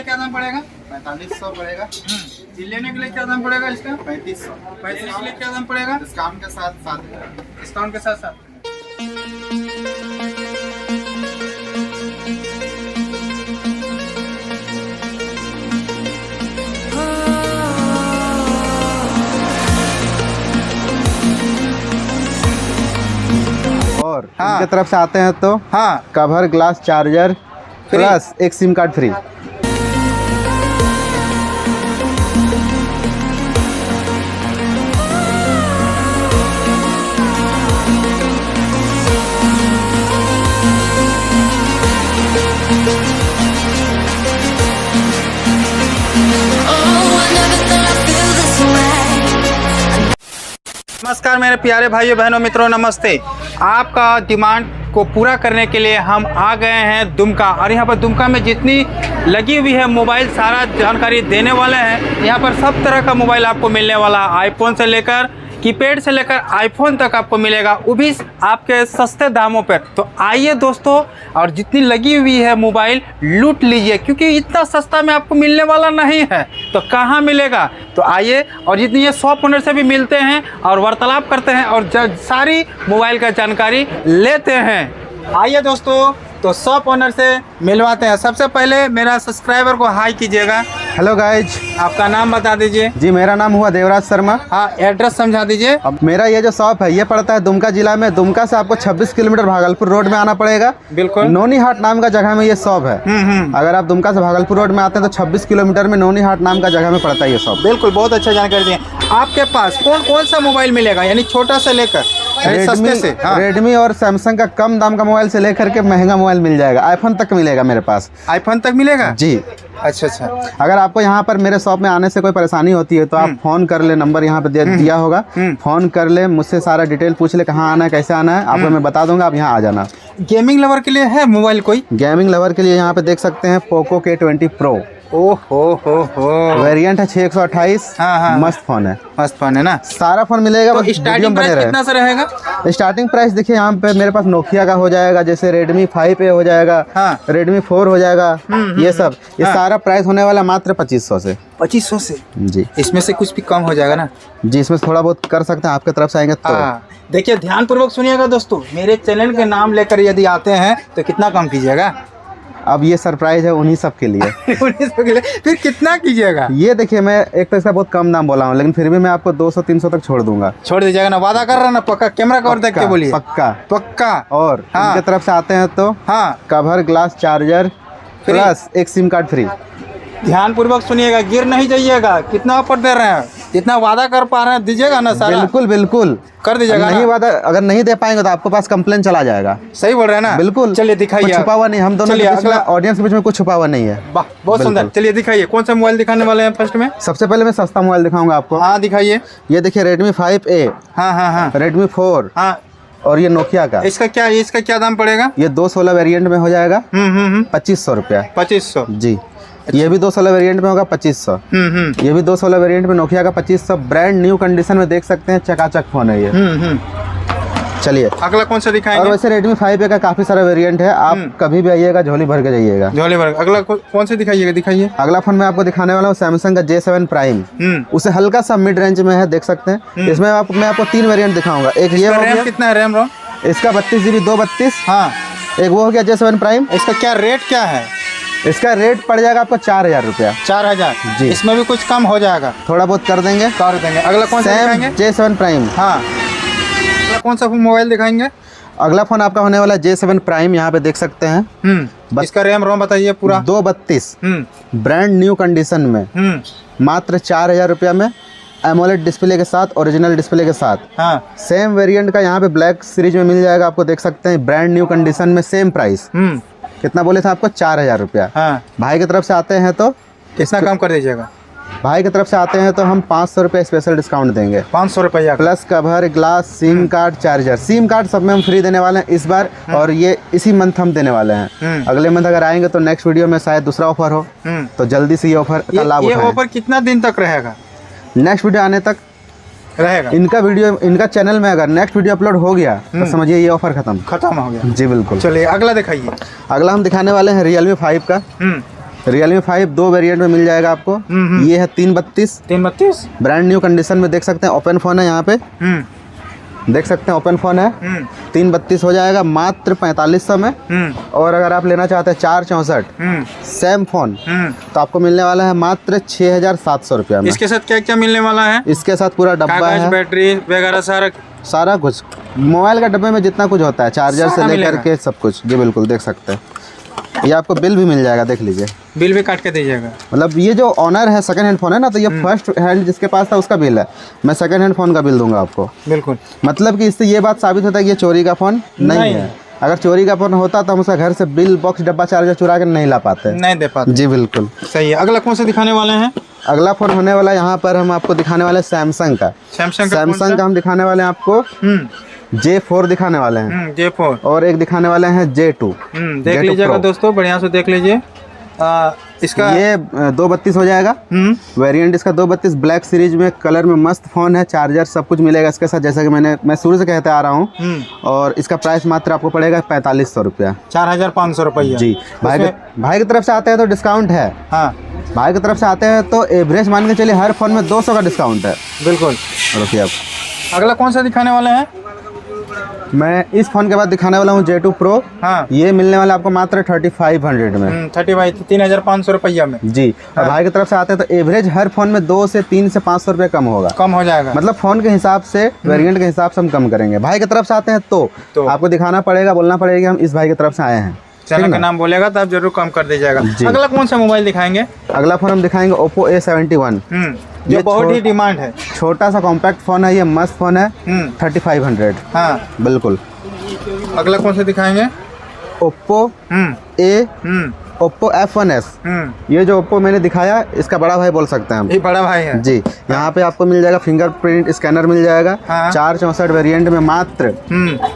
क्या दाम पड़ेगा? 4500 पड़ेगा। ये लेने के लिए क्या दाम पड़ेगा इसका? 3500। 35 के लिए क्या दाम पड़ेगा? डिस्काउंट के साथ 7,000। डिस्काउंट के साथ साथ। और हाँ। इनके तरफ से आते हैं तो हाँ, कवर, ग्लास, चार्जर प्लस एक सिम कार्ड फ्री। नमस्कार मेरे प्यारे भाइयों बहनों मित्रों, नमस्ते। आपका डिमांड को पूरा करने के लिए हम आ गए हैं दुमका, और यहाँ पर दुमका में जितनी लगी हुई है मोबाइल सारा जानकारी देने वाले हैं। यहाँ पर सब तरह का मोबाइल आपको मिलने वाला है, आईफोन से लेकर कीपैड से लेकर आईफोन तक आपको मिलेगा, वो भी आपके सस्ते दामों पर। तो आइए दोस्तों, और जितनी लगी हुई है मोबाइल लूट लीजिए, क्योंकि इतना सस्ता में आपको मिलने वाला नहीं है। तो कहाँ मिलेगा? तो आइए, और जितनी ये शॉप ओनर से भी मिलते हैं और वार्तालाप करते हैं और सारी मोबाइल का जानकारी लेते हैं। आइए दोस्तों, तो शॉप ओनर से मिलवाते हैं। सबसे पहले मेरा सब्सक्राइबर को हाई कीजिएगा। हेलो गाइज, आपका नाम बता दीजिए। जी मेरा नाम हुआ देवराज शर्मा। हाँ, एड्रेस समझा दीजिए। अब मेरा ये जो शॉप है ये पड़ता है दुमका जिला में। दुमका से आपको 26 किलोमीटर भागलपुर रोड में आना पड़ेगा। बिल्कुल। नोनी हाट नाम का जगह में ये शॉप है। अगर आप दुमका से भागलपुर रोड में आते हैं तो 26 किलोमीटर में नोनी हाट नाम का जगह में पड़ता है ये शॉप। बिल्कुल, बहुत अच्छा जानकारी दिए। आपके पास कौन कौन सा मोबाइल मिलेगा, यानी छोटा से लेकर सस्ते से? हाँ। रेडमी और सैमसंग का कम दाम का मोबाइल से लेकर के महंगा मोबाइल मिल जाएगा, आईफोन तक मिलेगा मेरे पास। आईफोन तक मिलेगा जी। अच्छा अच्छा। अगर आपको यहाँ पर मेरे शॉप में आने से कोई परेशानी होती है तो आप फोन कर ले, नंबर यहाँ पे दिया होगा, फोन कर ले, मुझसे सारा डिटेल पूछ ले, कहाँ आना है, कैसे आना है, आपको मैं बता दूंगा, आप यहाँ आ जाना। गेमिंग लवर के लिए है मोबाइल कोई? गेमिंग लवर के लिए यहाँ पे देख सकते हैं पोको K20 Pro। ओहो हो। वेरिएंट है 6/128। हाँ हाँ, मस्त फोन है, मस्त फोन है ना। सारा फोन मिलेगा। तो बस स्टार्टिंग प्राइस कितना से रहेगा? स्टार्टिंग प्राइस देखिए, यहाँ पे मेरे पास नोकिया का हो जाएगा, जैसे Redmi 5A हो जाएगा, हाँ। Redmi 4 हो जाएगा, ये सब। ये सारा प्राइस होने वाला मात्र 2500 से। 2500 से? जी। इसमें से कुछ भी कम हो जाएगा ना? जी, इसमें थोड़ा बहुत कर सकते हैं, आपके तरफ से आएंगे तो। देखिए, ध्यान पूर्वक सुनिएगा दोस्तों, मेरे चैनल के नाम लेकर यदि आते हैं तो कितना कम कीजिएगा? अब ये सरप्राइज है उन्हीं सब के लिए। उन्हीं सब के लिए फिर कितना कीजिएगा? ये देखिए, मैं एक तो इसका बहुत कम दाम बोला हूँ, लेकिन फिर भी मैं आपको 200-300 तक छोड़ दूंगा। छोड़ दीजिएगा ना? वादा कर रहा ना? पक्का? कैमरा कवर देख के बोलिए। पक्का पक्का। और हाँ। इनके तरफ से आते हैं तो हाँ, कवर, ग्लास, चार्जर प्लस एक सिम कार्ड फ्री। ध्यान पूर्वक सुनिएगा, गिर नहीं जाइएगा। कितना ऑफर दे रहे हैं? जितना वादा कर पा रहे हैं दीजिएगा ना सारा? बिल्कुल बिल्कुल कर दीजिएगा। नहीं वादा, अगर नहीं दे पाएंगे तो आपके पास कंप्लेन चला जाएगा। सही बोल रहे हैं ना? बिल्कुल। चलिए दिखाइए। कुछ छुपा हुआ नहीं, हम दोनों के बीच में, ऑडियंस के बीच में कुछ छुपा हुआ नहीं है। वाह, बहुत सुंदर। चलिए दिखाइए, कौन सा मोबाइल दिखाने वाले हैं फर्स्ट में? सबसे पहले मैं सस्ता मोबाइल दिखाऊंगा आपको। हाँ दिखाइए। ये देखिए, Redmi 5A, हाँ हाँ हाँ, Redmi 4 हाँ। और ये नोकिया का। इसका क्या दाम पड़ेगा? ये 216 वेरिएंट में हो जाएगा 2500 रुपया। 2500? जी। ये भी 216 वेरिएंट में होगा 2500। ये भी 216 वेरिएंट में नोकिया का 2500। ब्रांड न्यू कंडीशन में देख सकते हैं, चकाचक फोन है ये। चलिए अगला कौन सा दिखाएंगे? और वैसे Redmi 5A का काफी सारा वेरिएंट है, आप कभी भी आइएगा झोली भर के जाइएगा। झोली भर। अगला कौन से दिखाइएगा? दिखाइए। अगला फोन मैं आपको दिखाने वाला हूँ सैमसंग का J7 Prime। उसे हल्का सा मिड रेंज में है, देख सकते हैं। इसमें मैं आपको 3 वेरिएंट दिखाऊंगा। एक ये हो गया, कितना है रैम रोम? इसका 32GB 232। हाँ। एक वो हो गया J7 Prime। इसका क्या रेट क्या है? इसका रेट पड़ जाएगा आपको 4000 रुपया। 4000? जी। इसमें भी कुछ कम हो जाएगा? थोड़ा बहुत कर देंगे। कर देंगे। अगला कौन सा दिखाएंगे? J7 Prime। हाँ। अगला कौन सा मोबाइल दिखाएंगे? अगला फोन आपका होने वाला J7 Prime, यहाँ पे देख सकते हैं। इसका रैम रोम बताइए पूरा। 232। ब्रांड न्यू कंडीशन में मात्र 4000 रुपया में, एमोलेड डिस्प्ले के साथ, ओरिजिनल डिस्प्ले के साथ। हाँ। सेम वेरिएंट का यहाँ पे ब्लैक सीरीज में मिल जाएगा, आपको देख सकते हैं। ब्रांड न्यू कंडीशन में, सेम प्राइस। कितना बोले थे आपको? 4000 रुपया। हाँ। भाई की तरफ से आते हैं तो कितना कम कर दीजिएगा? भाई की तरफ से आते हैं तो हम 500 रुपये स्पेशल डिस्काउंट देंगे। 500 रुपया plus cover, glass, SIM card, charger. SIM card सब में हम फ्री देने वाले हैं इस बार, और ये इसी मंथ हम देने वाले हैं। अगले मंथ अगर आएंगे तो नेक्स्ट वीडियो में शायद दूसरा ऑफर हो, तो जल्दी से ये ऑफर का लाभ उठाएं। ये ऑफर कितना दिन तक रहेगा? नेक्स्ट वीडियो आने तक रहेगा। इनका चैनल में अगर नेक्स्ट वीडियो अपलोड हो गया तो समझिए ये ऑफर खत्म हो गया। जी बिल्कुल। चलिए अगला दिखाइए। अगला हम दिखाने वाले हैं Realme 5 का। Realme 5 दो वेरिएंट में मिल जाएगा आपको। ये है 332, 332 ब्रांड न्यू कंडीशन में, देख सकते हैं ओपन फोन है यहाँ पे, देख सकते हैं ओपन फोन है। 332 हो जाएगा मात्र 4500 में। और अगर आप लेना चाहते हैं 464 सेम फोन तो आपको मिलने वाला है मात्र 6700 रुपया में। इसके साथ क्या क्या मिलने वाला है? इसके साथ पूरा डब्बा कागज, है, बैटरी वगैरह सारा कुछ मोबाइल का डब्बे में जितना कुछ होता है, चार्जर से लेकर के सब कुछ। जी बिल्कुल, देख सकते हैं। ये आपको बिल भी मिल जाएगा, देख लीजिए, बिल भी काट के दीजिएगा। मतलब ये जो ऑनर है सेकंड हैंड फोन है ना, तो ये फर्स्ट हैंड जिसके पास था उसका बिल है, मैं सेकंड हैंड फोन का बिल दूंगा आपको। बिल्कुल, मतलब कि इससे ये बात साबित होता है कि ये चोरी का फोन नहीं है। अगर चोरी का फोन होता तो हम उसका घर से बिल, बॉक्स, डब्बा, चार्जर चुरा के नहीं ला पाते, नहीं दे पाते। जी बिल्कुल सही है। अगला कौन सा दिखाने वाले हैं? अगला फोन होने वाला है यहाँ पर हम आपको दिखाने वाले सैमसंग का। सैमसंग का हम दिखाने वाले हैं आपको J4 दिखाने वाले हैं, J4, और एक दिखाने वाले हैं J2। देख लीजिएगा दोस्तों, बढ़िया से देख लीजिए। इसका ये 232 हो जाएगा, वेरिएंट इसका 232, ब्लैक सीरीज में, कलर में मस्त फोन है, चार्जर सब कुछ मिलेगा इसके साथ, जैसा कि मैं शुरू से कहते आ रहा हूँ। और इसका प्राइस मात्र आपको पड़ेगा 4500 रुपया, 4500 रुपया। जी भाई की तरफ से आते हैं तो डिस्काउंट है। हाँ, भाई की तरफ से आते हैं तो एवरेज मान के चलिए हर फोन में 200 का डिस्काउंट है। बिल्कुल। रुकिए आप, अगला कौन सा दिखाने वाले हैं? मैं इस फोन के बाद दिखाने वाला हूँ J2 Pro। हाँ, ये मिलने वाला आपको मात्र 3500 में, 3500 रुपया में। जी। और भाई की तरफ से आते हैं तो एवरेज हर फोन में 2 से 3 से 500 रुपये कम होगा, कम हो जाएगा। मतलब फोन के हिसाब से, वेरिएंट के हिसाब से हम कम करेंगे। भाई की तरफ से आते हैं तो आपको दिखाना पड़ेगा, बोलना पड़ेगा कि हम इस भाई की तरफ से आए हैं, चैनल का नाम बोलेगा तो आप जरूर कम कर दीजिएगा। अगला कौन सा मोबाइल दिखाएंगे? अगला फोन हम दिखाएंगे Oppo A71, जो बहुत ही डिमांड है। छोटा सा कॉम्पैक्ट फोन है, ये मस्त फोन है, 3500। हाँ, बिल्कुल। अगला कौन सा दिखाएंगे? Oppo F1s। ये जो Oppo मैंने दिखाया, इसका बड़ा भाई बोल सकते हैं हम, ये बड़ा भाई है। जी। यहाँ पे आपको मिल जाएगा फिंगरप्रिंट स्कैनर मिल जाएगा। हाँ। 464 वेरिएंट में मात्र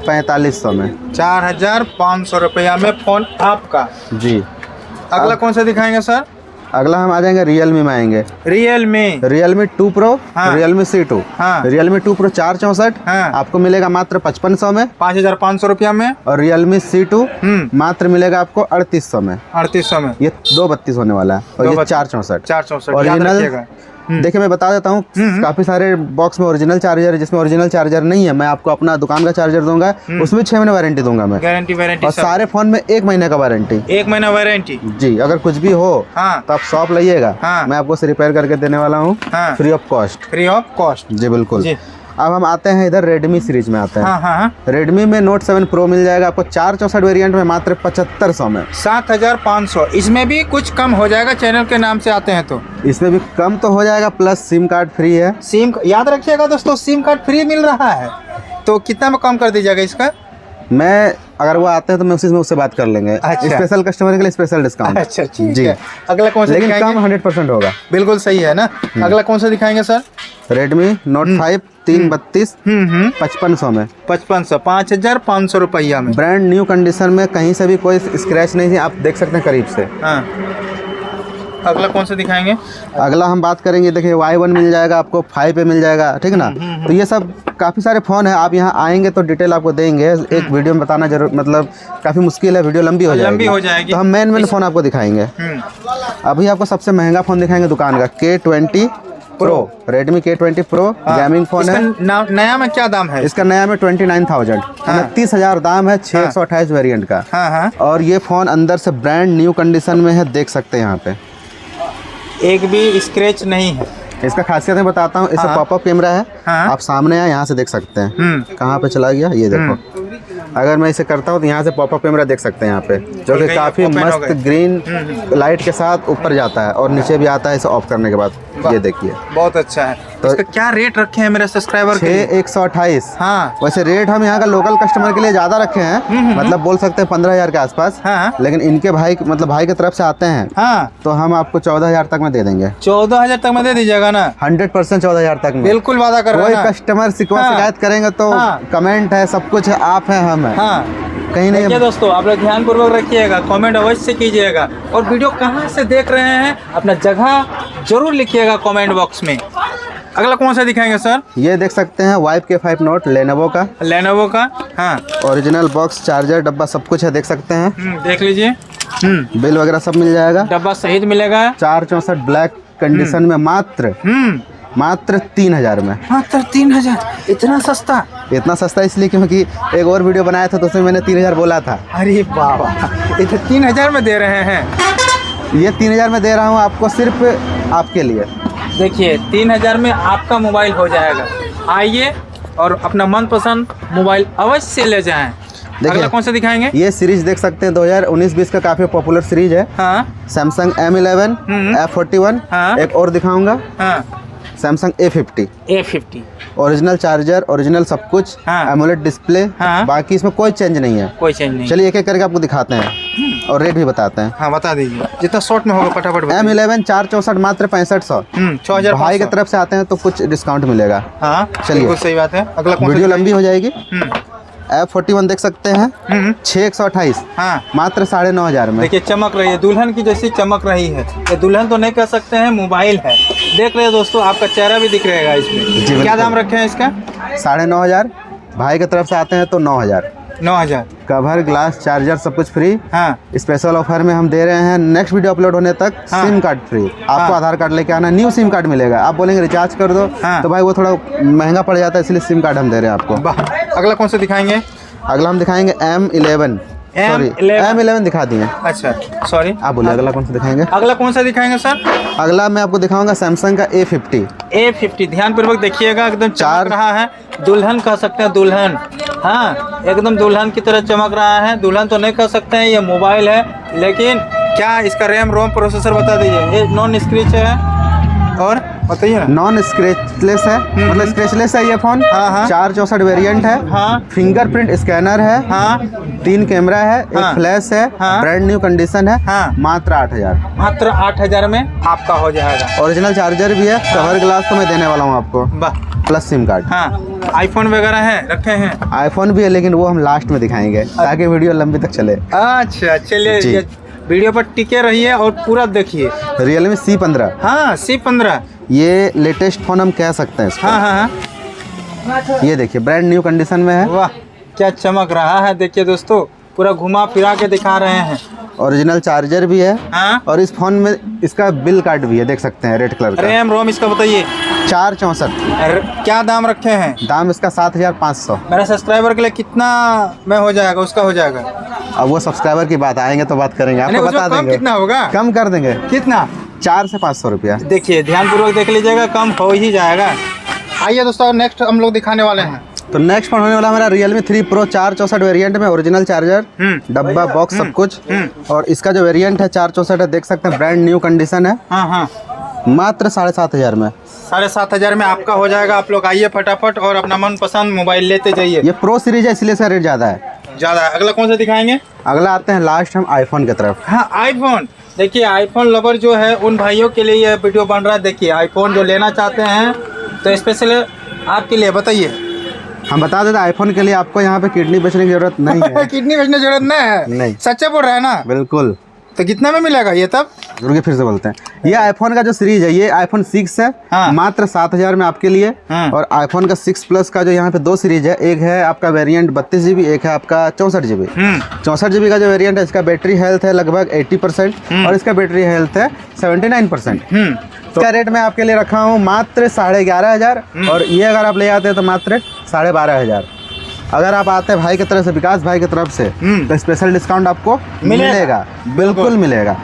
4500 में, 4500 रुपया में फोन आपका। जी। अगला कौन सा दिखाएंगे सर? अगला हम आ जाएंगे Realme में आएंगे, Realme 2 Pro, हाँ। Realme C2। हाँ। Realme 2 Pro 464 हाँ। आपको मिलेगा मात्र 5500 में, 5500 रुपया में। और Realme C2 मात्र मिलेगा आपको 3800 में। 3800 में। ये 232 होने वाला है, और ये 464। 464 ओरिजिनल। देखिए मैं बता देता हूँ, काफी सारे बॉक्स में ओरिजिनल चार्जर है, जिसमें ओरिजिनल चार्जर नहीं है, मैं आपको अपना दुकान का चार्जर दूंगा, उसमें 6 महीने वारंटी दूंगा मैं, गारंटी। और सारे फोन में 1 महीने का वारंटी। 1 महीना वारंटी, जी। अगर कुछ भी हो तो आप शॉप लाइएगा, मैं आपको से रिपेयर करके देने वाला हूँ, free of cost. Free of cost, जी बिल्कुल। अब हम आते हैं इधर Redmi सीरीज में आते हैं। Redmi में Note 7 Pro मिल जाएगा आपको 464 वेरिएंट में मात्र 7500 में, 7500। इसमें भी कुछ कम हो जाएगा, चैनल के नाम से आते हैं तो इसमें भी कम तो हो जाएगा, प्लस सिम कार्ड फ्री है। सिम याद रखिएगा दोस्तों, सिम कार्ड फ्री मिल रहा है, तो कितना में कम कर दीजिएगा इसका? मैं अगर वो आते हैं तो मैं उसी में उससे बात कर लेंगे। अच्छा। स्पेशल कस्टमर के लिए स्पेशल डिस्काउंट। अच्छा, ठीक जी है। अगला कौन सा लेकिन दिखाएंगे? कम 100% होगा। बिल्कुल सही है ना। अगला कौन सा दिखाएंगे सर? Redmi Note 5 332 5500 में, 5500 रुपया में, ब्रांड न्यू कंडीशन में, कहीं से भी कोई स्क्रैच नहीं है, आप देख सकते हैं करीब से। हाँ। अगला कौन सा दिखाएंगे? अगला हम बात करेंगे, देखिए Y1 मिल जाएगा आपको, 5 पे मिल जाएगा, ठीक ना। तो ये सब काफ़ी सारे फ़ोन है, आप यहाँ आएंगे तो डिटेल आपको देंगे। एक वीडियो में बताना जरूर, मतलब काफ़ी मुश्किल है, वीडियो लंबी हो जाएगी। तो हम मेन फ़ोन आपको दिखाएंगे। अभी आपको सबसे महंगा फ़ोन दिखाएंगे दुकान का, K20 Pro, Redmi K20 Pro gaming phone है। नया में क्या दाम है? इसका नया में 29,000, 29,000 दाम है, 628 वेरिएंट का। और ये फ़ोन अंदर से ब्रांड न्यू कंडीशन में है, देख सकते हैं यहाँ पे, एक भी स्क्रैच नहीं है। इसका खासियत मैं बताता हूँ, इसका पॉपअप कैमरा है। आप सामने आए, यहाँ से देख सकते हैं। कहाँ पे चला गया ये देखो, अगर मैं इसे करता हूँ तो यहाँ से पॉपअप कैमरा देख सकते हैं यहाँ पे, जो कि काफ़ी मस्त ग्रीन लाइट के साथ ऊपर जाता है और नीचे भी आता है इसे ऑफ करने के बाद। ये देखिए, बहुत अच्छा है। तो इसका क्या रेट रखे हैं मेरे सब्सक्राइबर के? 6128। हाँ। वैसे रेट हम यहाँ का लोकल कस्टमर के लिए ज़्यादा रखे हैं, मतलब बोल सकते हैं 15,000 के आसपास। लेकिन इनके भाई, मतलब भाई की तरफ से आते हैं, तो हम आपको 14,000 तक में दे देंगे। 14,000 तक में दे दीजिएगा ना? 100% 14,000 तक में, बिल्कुल वादा कर रहे हैं। कोई कस्टमर शिकायत करेंगे तो कमेंट है, सब कुछ है, आप हैं, हम हैं, कहीं नहीं। दोस्तों आप लोग ध्यान पूर्वक रखिएगा, कमेंट अवश्य कीजिएगा, और वीडियो कहाँ से देख रहे हैं अपना जगह जरूर लिखिएगा कमेंट बॉक्स में। अगला कौन सा दिखाएंगे सर? ये देख सकते हैं वाइप K5 Note लेनोवो का। हाँ। ओरिजिनल बॉक्स, चार्जर, डब्बा सब कुछ है, देख सकते हैं। देख लीजिए। बिल वगैरह सब मिल जाएगा, डब्बा सहित मिलेगा। 464 ब्लैक कंडीशन में मात्र 3000 में। मात्र 3000, इतना सस्ता? इतना सस्ता इसलिए क्योंकि एक और वीडियो बनाया था तो उसमें मैंने 3000 बोला था। अरे बाबा, इतना 3000 में दे रहे हैं? ये 3000 में दे रहा हूँ आपको, सिर्फ आपके लिए। देखिए 3000 में आपका मोबाइल हो जाएगा। आइए और अपना मनपसंद मोबाइल अवश्य ले जाएं। अगला कौन सा दिखाएंगे? ये सीरीज देख सकते हैं, 2019-20 का काफी पॉपुलर सीरीज है। हाँ। Samsung M11, F41। हाँ। एक और दिखाऊंगा, हाँ। Samsung A50। Original charger, original सब कुछ, हाँ। AMOLED display. हाँ। बाकी इसमें कोई चेंज नहीं है। कोई चेंज नहीं। चलिए एक एक करके आपको दिखाते हैं और रेट भी बताते हैं। हाँ बता दीजिए, जितना शॉर्ट में होगा फटाफट बताइए। M11 464 मात्र 6500। 6000 भाई की तरफ से आते हैं तो कुछ डिस्काउंट मिलेगा। हाँ चलिए, बिल्कुल सही बात है। अगला कौन सा? वीडियो लंबी हो जाएगी। F41 देख सकते हैं, 6128। हाँ। मात्र 9500 में। देखिए चमक रही है, दुल्हन की जैसी चमक रही है। ये दुल्हन तो नहीं कह सकते हैं, मोबाइल है। देख रहे हैं दोस्तों, आपका चेहरा भी दिख रहेगा इसमें। क्या दाम रखे हैं इसका? 9500। भाई की तरफ से आते हैं तो 9000। 9000। कवर, ग्लास, चार्जर सब कुछ फ्री। हाँ। स्पेशल ऑफर में हम दे रहे हैं, नेक्स्ट वीडियो अपलोड होने तक हाँ। SIM card free. आपको हाँ। आधार कार्ड लेके आना, न्यू सिम कार्ड मिलेगा। आप बोलेंगे रिचार्ज कर दो, हाँ। तो भाई वो थोड़ा महंगा पड़ जाता है, इसलिए सिम कार्ड हम दे रहे हैं आपको। वाह। अगला कौन सा दिखाएंगे? अगला हम दिखाएंगे M11। सॉरी, M11 दिखा दिए। अच्छा सॉरी, आप बोलिए अगला कौन सा दिखाएंगे? अगला कौन सा दिखाएंगे सर? अगला मैं आपको दिखाऊंगा सैमसंग का A50। ध्यान पूर्वक देखिएगा, एकदम चमक रहा है। दुल्हन कह सकते हैं, दुल्हन। हाँ, एकदम दुल्हन की तरह चमक रहा है। दुल्हन तो नहीं कह सकते हैं, ये मोबाइल है। लेकिन क्या इसका रैम रोम प्रोसेसर बता दीजिए। ये नॉन स्क्रैच है और बताइए ना। नॉन स्क्रैचलेस है, मतलब स्क्रैचलेस है ये फोन। हाँ, हाँ। 464 वेरिएंट है। हाँ। फिंगरप्रिंट स्कैनर है। हाँ। 3 कैमरा है, हाँ। एक फ्लैश है। हाँ। ब्रांड न्यू कंडीशन है। हाँ। मात्र 8000। मात्र 8000 में आपका हो जाएगा। ओरिजिनल चार्जर भी है। कवर ग्लास तो मैं देने वाला हूँ आपको, वाह। Plus SIM card. हाँ, आईफोन वगैरह है, रखे हैं? आईफोन भी है, लेकिन वो हम लास्ट में दिखाएंगे ताकि वीडियो लंबी तक चले। अच्छा चलिए, जी। ये वीडियो पर टिके रहिए और पूरा देखिए। Realme C15। हाँ C15, ये लेटेस्ट फोन हम कह सकते हैं इसको। हाँ हाँ हाँ। ये देखिए ब्रांड न्यू कंडीशन में है। वाह, क्या चमक रहा है। देखिए दोस्तों, पूरा घुमा फिरा के दिखा रहे हैं। ओरिजिनल चार्जर भी है। हाँ। और इस फोन में इसका बिल कार्ड भी है, देख सकते हैं, रेड कलर का। रैम रोम इसका बताइए। 464। क्या दाम रखे हैं? दाम इसका 7500। मेरा सब्सक्राइबर के लिए कितना में हो जाएगा, उसका हो जाएगा? अब वो सब्सक्राइबर की बात, आएंगे तो बात करेंगे, आपको बता कम देंगे। कितना होगा? कम कर देंगे। कितना? 400 से 500 रुपया। देखिए ध्यानपूर्वक देख लीजिएगा, कम हो ही जाएगा। आइए दोस्तों, नेक्स्ट हम लोग दिखाने वाले हैं। तो नेक्स्ट फोन होने वाला हमारा Realme 3 Pro 464 वेरिएंट में। ओरिजिनल चार्जर, डब्बा, बॉक्स सब कुछ। और इसका जो वेरिएंट है 464 है, देख सकते हैं, ब्रांड न्यू कंडीशन है। हाँ हाँ। मात्र 7500 में। 7500 में आपका हो जाएगा। आप लोग आइए फटाफट और अपना मनपसंद मोबाइल लेते जाइए। ये प्रो सीरीज है, इसलिए इसका रेट ज़्यादा है। ज़्यादा है। अगला कौन सा दिखाएंगे? अगला आते हैं लास्ट हम आईफोन की तरफ। हाँ, आईफोन। देखिए आईफोन लवर जो है, उन भाइयों के लिए ये वीडियो बन रहा है। देखिए आईफोन जो लेना चाहते हैं तो स्पेशल आपके लिए बताइए। हम बता देते हैं, आईफोन के लिए आपको यहाँ पे किडनी बेचने की जरूरत नहीं है। किडनी बेचने की जरूरत नहीं है? नहीं। सच्चे बोल रहे हैं ना? बिल्कुल। तो कितना में मिलेगा ये तब? रुकिए फिर से बोलते हैं। ये आईफोन का जो सीरीज है, ये आईफोन 6 है। हाँ। मात्र 7000 में आपके लिए। हाँ। और आईफोन का 6 प्लस का जो यहाँ पे 2 सीरीज है, एक है आपका वेरिएंट 32 GB, एक है आपका 64 GB। 64 GB का जो वेरिएंट है, इसका बैटरी हेल्थ है लगभग 80% और इसका बैटरी हेल्थ है 79%। तो इसका रेट मैं आपके लिए रखा हूँ मात्र 11500। और ये अगर आप ले आते हैं तो मात्र 12500। अगर आप आते हैं भाई की तरफ से, विकास भाई की तरफ से, तो स्पेशल डिस्काउंट आपको मिलेगा। बिल्कुल मिलेगा।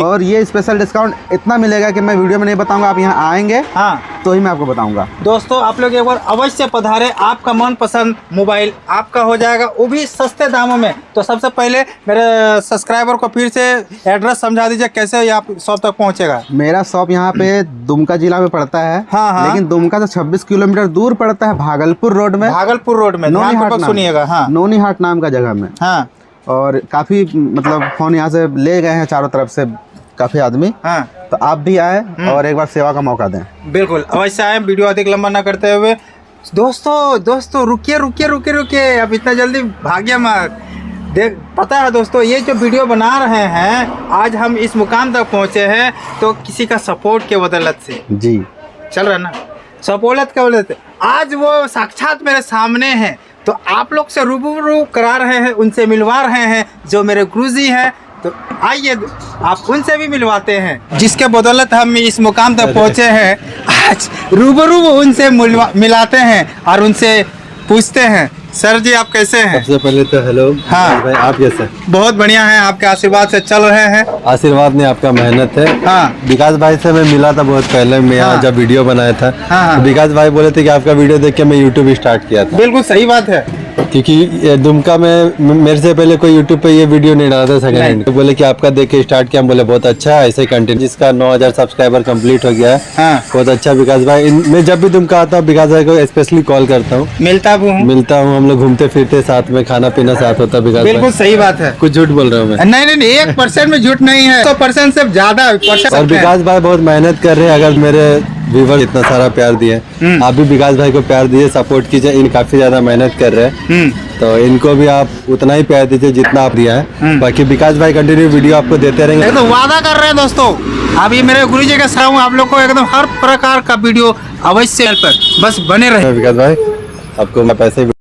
और ये स्पेशल डिस्काउंट इतना मिलेगा कि मैं वीडियो में नहीं बताऊंगा, आप यहाँ आएंगे हाँ तो ही मैं आपको बताऊंगा। दोस्तों आप लोग एक बार अवश्य पधारे, आपका मनपसंद मोबाइल आपका हो जाएगा, वो भी सस्ते दामों में। तो सबसे पहले मेरे सब्सक्राइबर को फिर से एड्रेस समझा दीजिए, कैसे ये आप शॉप तक पहुँचेगा। मेरा शॉप यहाँ पे दुमका जिला में पड़ता है। हाँ। लेकिन दुमका से 26 किलोमीटर दूर पड़ता है, भागलपुर रोड में। भागलपुर रोड में, सुनिएगा। हाँ, नोनीहाट नाम का जगह में। हाँ। और काफी मतलब फोन यहाँ से ले गए हैं चारों तरफ से काफी आदमी। हाँ। तो आप भी आए और एक बार सेवा का मौका दें। बिल्कुल अवश्य आए, वीडियो अधिक लंबा ना करते हुए। दोस्तों रुकिए, अब इतना जल्दी भागिए मत। देख, पता है दोस्तों, ये जो वीडियो बना रहे हैं, आज हम इस मुकाम तक पहुँचे हैं तो किसी का सपोर्ट के बदौलत से। जी चल रहा ना, सपोलत क्या बोलते, आज वो साक्षात मेरे सामने हैं। तो आप लोग से रूबरू करा रहे हैं, उनसे मिलवा रहे हैं, जो मेरे गुरुजी हैं, तो आइए आप उनसे भी मिलवाते हैं, जिसके बदौलत हम इस मुकाम तक पहुंचे हैं। आज रूबरू उनसे मिलाते हैं और उनसे पूछते हैं, सर जी आप कैसे हैं? सबसे पहले तो हेलो। हाँ। भाई आप कैसे? बहुत बढ़िया है, आपके आशीर्वाद से चल रहे हैं। आशीर्वाद नहीं, आपका मेहनत है। हाँ। विकास भाई से मैं मिला था बहुत पहले, मैं यहाँ हाँ। जब वीडियो बनाया था। हाँ। तो विकास भाई बोले थे कि आपका वीडियो देख के मैं यूट्यूब स्टार्ट किया था, बिल्कुल सही बात है। क्योंकि ये दुमका में मेरे से पहले कोई यूट्यूब पे ये वीडियो नहीं डाला था सेकंड हैंड। तो बोले कि आपका देख के स्टार्ट किया, हम बोले बहुत अच्छा है, ऐसे कंटेंट। जिसका 9000 सब्सक्राइबर कंप्लीट हो गया है। हाँ। बहुत अच्छा विकास भाई। मैं जब भी दुमका आता हूँ विकास भाई को स्पेशली कॉल करता हूँ, मिलता भी हूँ। मिलता हूँ, हम लोग घूमते फिरते साथ में, खाना पीना साथ होता है। विकास बिल्कुल भाई सही बात है। कुछ झूठ बोल रहा हूँ मैं? नहीं नहीं नहीं, 1% में झूठ नहीं है, 100% से ज्यादा परसेंट। और विकास भाई बहुत मेहनत कर रहे हैं। अगर मेरे व्यूवर इतना सारा प्यार दिए, आप भी विकास भाई को प्यार दीजिए, सपोर्ट कीजिए। इन काफी ज्यादा मेहनत कर रहे हैं, तो इनको भी आप उतना ही प्यार दीजिए जितना आप दिया है। बाकी विकास भाई कंटिन्यू वीडियो आपको देते रहेंगे। तो वादा कर रहे हैं दोस्तों, अभी मेरे गुरु जी के साथ हूँ, आप लोग को एकदम हर प्रकार का वीडियो अवश्य पर बस बने रहे। विकास भाई आपको मैं पैसे